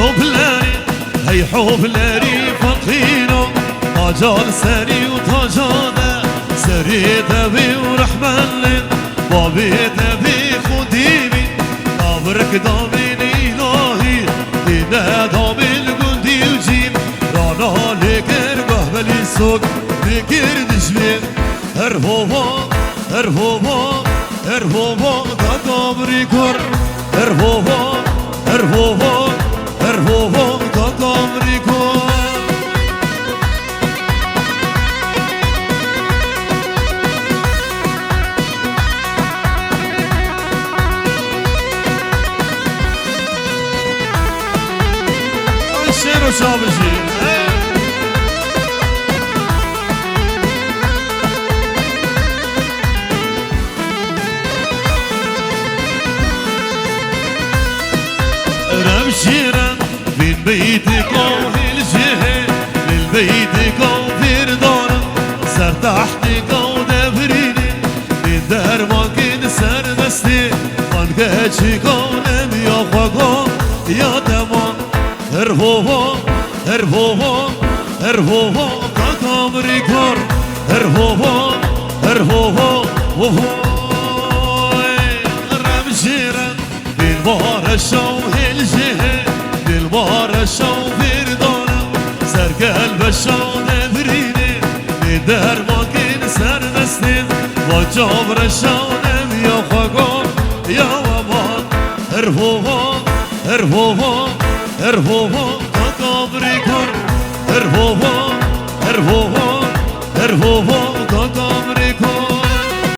حبلاري هي حبلاري فقيرو طاجان سري وطاجانه سري دبي ورحمن بابي دبي خديبي قبرك دامين إلهي دينا دامين قندي وجيب رانا لكر بهبلي سوق لكر دجمين هرهوبا هرهوبا هرهوبا دا قبري كر هرهوبا هرهوبا هرهوبا دا قبري كر شيرو شابجي رمشيرا بين بيتك وهالجهة للبيتك وفردارا سر تحتك ودبريني من دار ما كن سر بستي فانكاتشك ونم يا خاقا يا دمان هرهوبا هرهوبا هرهوبا كامري كار هرهوبا هرهوبا وهوي رمشيرا بالبار الشو هالجهة بالبار الشو فردانا سر قلب الشو نبريني لدار ما كن سر نسنين وجابر الشو نم يا خاقا يا ومان هرهوبا هرهوبا هرهوبا كابري كر هرهوبا هرهوبا هرهوبا